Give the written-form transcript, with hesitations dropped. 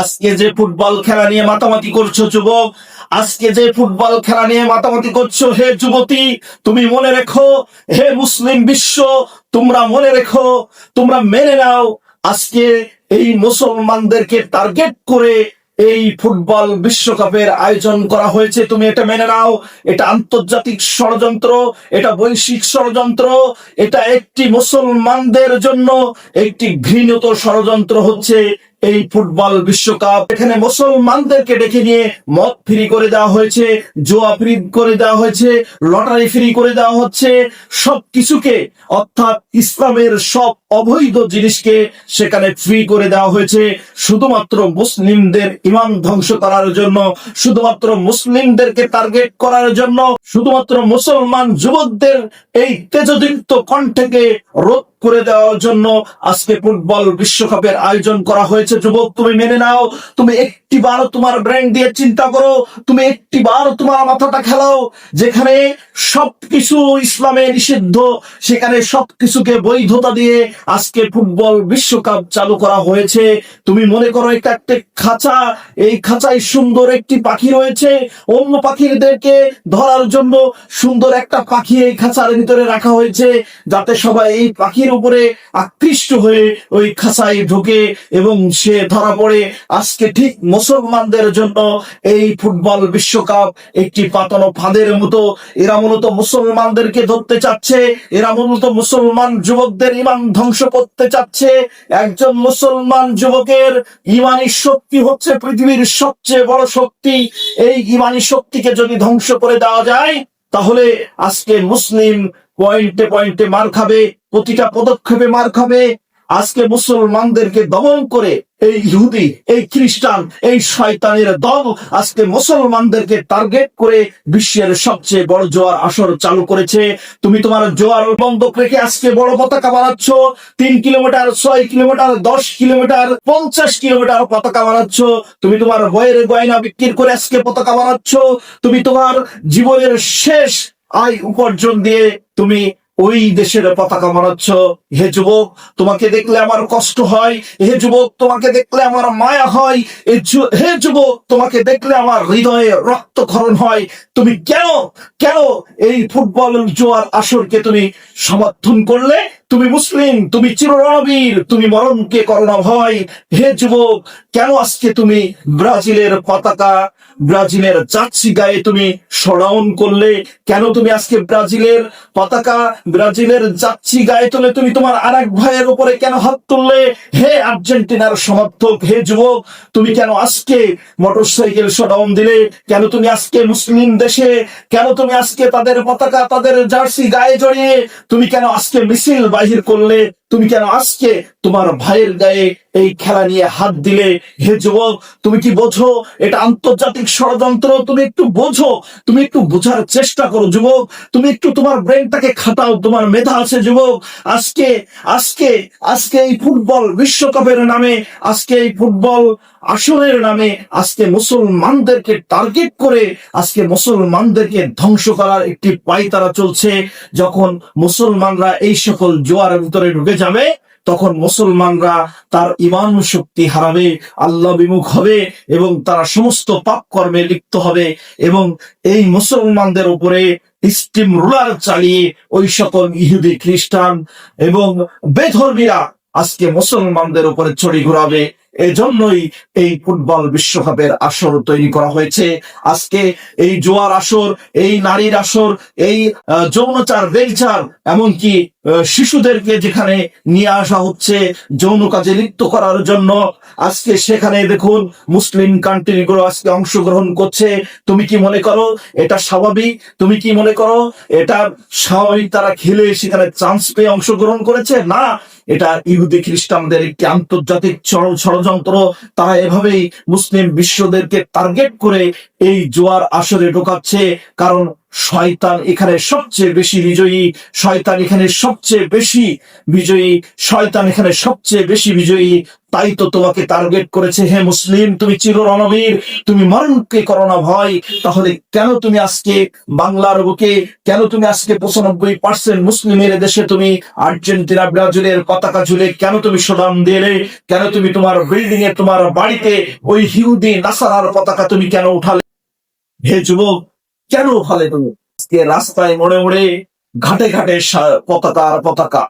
আজকে যে ফুটবল খেলা নিয়ে মাতামাতি করছো যুবক, আজকে যে ফুটবল খেলা নিয়ে মাতামাতি করছো হে যুবতী, তুমি মনে রেখো, হে মুসলিম বিশ্ব, তোমরা মনে রেখো, তোমরা মেনে নাও, আজকে এই মুসলমানদেরকে টার্গেট করে এই ফুটবল বিশ্বকাপের আয়োজন করা হয়েছে। তুমি এটা মেনে নাও, এটা আন্তর্জাতিক ষড়যন্ত্র, এটা বৈশ্বিক ষড়যন্ত্র, এটা একটি মুসলমানদের জন্য একটি ঘৃণিত ষড়যন্ত্র হচ্ছে এই ফুটবল বিশ্বকাপ। এখানে মুসলমানদেরকে ডেকে নিয়ে মদ ফ্রি করে দেওয়া হয়েছে, জুয়া ফ্রি করে দেওয়া হয়েছে, লটারি ফ্রি করে দেওয়া হচ্ছে, সবকিছুকে অর্থাৎ ইসলামের সব অবৈধ জিনিসকে সেখানে ফ্রি করে দেওয়া হয়েছে শুধুমাত্র মুসলিমদের ইমান ধ্বংস করার জন্য, শুধুমাত্র মুসলিমদেরকে টার্গেট করার জন্য, শুধুমাত্র মুসলমান যুবকদের এই তেজদীপ্ত কণ্ঠকে রোধ করে দেওয়ার জন্য আজকে ফুটবল বিশ্বকাপের আয়োজন করা হয়েছে। যুবক, তুমি মেনে নাও, তুমি একটিবার তোমার ব্রেন দিয়ে চিন্তা করো, তুমি একটিবার তোমার মাথাটা খেলাও। যেখানে সবকিছু ইসলামে নিষিদ্ধ, সেখানে সবকিছুকে বৈধতা দিয়ে আজকে ফুটবল বিশ্বকাপ চালু করা হয়েছে। তুমি মনে করো এটা একটা খাঁচা, এই খাঁচায় সুন্দর একটি পাখি রয়েছে, অন্য পাখিদেরকে ধরার জন্য সুন্দর একটা পাখি এই খাঁচার ভিতরে রাখা হয়েছে, যাতে সবাই এই পাখির উপরে আকৃষ্ট হয়ে ওই খাঁচায় ঢুকে এবং সে ধরা পড়ে। আজকে ঠিক মুসলমানদের জন্য এই ফুটবল বিশ্বকাপ একটি পাতানো ফাঁদের মতো। এরা মূলত মুসলমানদেরকে ধরতে চাচ্ছে, এরা মূলত মুসলমান যুবকদের ইমান ধ্বংস করতে চাচ্ছে। একজন মুসলমান যুবকের ইমানি শক্তি হচ্ছে পৃথিবীর সবচেয়ে বড় শক্তি। এই ইমানি শক্তিকে যদি ধ্বংস করে দেওয়া যায়, তাহলে আজকে মুসলিম পয়েন্টে পয়েন্টে মার খাবে, প্রতিটা পদক্ষেপে মার খাবে। আজকে মুসলমানদেরকে দমন করে এই ইহুদি, এই খ্রিস্টান, এই শয়তানের দল আজকে মুসলমানদেরকে টার্গেট করে বিশ্বের সবচেয়ে বড় জোয়ার আসর চালু করেছে। তুমি তোমার জোয়ার বন্ধক রেখে আজকে বড় পতাকা বানাচ্ছ, 3 কিলোমিটার, 6 কিলোমিটার, 10 কিলোমিটার, 50 কিলোমিটার পতাকা বানাচ্ছ। তুমি তোমার বইয়ের গয়না বিক্রি করে আজকে পতাকা বানাচ্ছ। তুমি তোমার জীবনের শেষ আয় উপার্জন দিয়ে তুমি ওই দেশের পতাকা বানাচ্ছ। হে যুবক, তোমাকে দেখলে আমার কষ্ট হয়। হে যুবক, তোমাকে দেখলে আমার মায়া হয়। হে যুবক, তোমাকে দেখলে আমার হৃদয়ে রক্তক্ষরণ হয়। তুমি কেন কেন এই ফুটবল জোয়ার আসরকে তুমি সমর্থন করলে? তুমি মুসলিম, তুমি চিররণবীর, তুমি মরণকে করো না ভয়। হে যুবক, কেন আজকে তুমি ব্রাজিলের পতাকা, ব্রাজিলের জার্সি গায়ে তুমি শোডাউন করলে? কেন তুমি আজকে ব্রাজিলের পতাকা, ব্রাজিলের জার্সি গায়ে তুলে তুমি তোমার আরেক ভাইয়ের উপরে কেন হাত তুললে? হে আর্জেন্টিনার সমর্থক, হে যুবক, তুমি কেন আজকে মোটরসাইকেল শোডাউন দিলে? কেন তুমি আজকে মুসলিম দেশে, কেন তুমি আজকে তাদের পতাকা, তাদের জার্সি গায়ে জড়িয়ে তুমি কেন আজকে মিছিল বাহির করলে? তুমি কেন আজকে তোমার ভাইয়ের গায়ে এই খেলা নিয়ে হাত দিলে? হে যুবক, তুমি কি বোঝো এটা আন্তর্জাতিক ষড়যন্ত্র? তুমি একটু বোঝো, তুমি একটু বোঝার চেষ্টা করো যুবক, তুমি একটু তোমার ব্রেনটাকে খাটাও, তোমার মেধা আছে যুবক। আজকে আজকে আজকে এই ফুটবল বিশ্বকাপের নামে, আজকে এই ফুটবল আসরের নামে আজকে মুসলমানদেরকে টার্গেট করে আজকে মুসলমানদেরকে ধ্বংস করার একটি পায়তারা চলছে। যখন মুসলমানরা এই সকল জোয়ারের ভিতরে ঢুকে যাবে, তখন মুসলমানরা তার ইমান শক্তি হারাবে, আল্লাহ বিমুখ হবে এবং তারা সমস্ত পাপ কর্মে লিপ্ত হবে এবং এই মুসলমানদের উপরে স্টিম রোলার চালিয়ে ওই সকল ইহুদি, খ্রিস্টান এবং বেধর্মীরা আজকে মুসলমানদের উপরে ছড়ি ঘুরাবে। এজন্যই এই ফুটবল বিশ্বকাপের আসর তৈরি করা হয়েছে। আজকে এই জোয়ার আসর, এই নারীর আসর, এই যৌনচার, বেবিচার, এমনকি শিশুদেরকে যেখানে নিয়ে আসা হচ্ছে যৌন কাজে লিপ্ত করার জন্য, আজকে সেখানে দেখুন মুসলিম কান্ট্রিগুলো আজকে অংশগ্রহণ করছে। তুমি কি মনে করো এটা স্বাভাবিক? তুমি কি মনে করো এটা স্বাভাবিক তারা খেলে সেখানে চান্স পেয়ে অংশগ্রহণ করেছে? না, এটা ইহুদি খ্রিস্টানদের একটি আন্তর্জাতিক ষড়যন্ত্র। তারা এভাবেই মুসলিম বিশ্বদেরকে টার্গেট করে এই জোয়ার আসরে ঢোকাচ্ছে। কারণ শয়তান এখানে সবচেয়ে বেশি বিজয়ী, শয়তান এখানে সবচেয়ে বেশি বিজয়ী, শয়তান এখানে সবচেয়ে বেশি বিজয়ী। তাই তো তোমাকে টার্গেট করেছে। হে মুসলিম, তুমি চির রণবীর, তুমি মরণকে করো না ভয়। তাহলে কেন তুমি আজকে বাংলার বুকে, কেন তুমি আজকে 95% মুসলিমের দেশে তুমি আর্জেন্টিনা ব্রাজিলের পতাকা ঝুলে কেন তুমি স্লোগান দিলে? কেন তুমি তোমার বিল্ডিং এ, তোমার বাড়িতে ওই ইহুদি নাসারার পতাকা তুমি কেন উঠালে? হে যুবক, কেন উঠালে তুমি? আজকে রাস্তায় মোড়ে মোড়ে ঘাটে ঘাটে পতাকা আর পতাকা।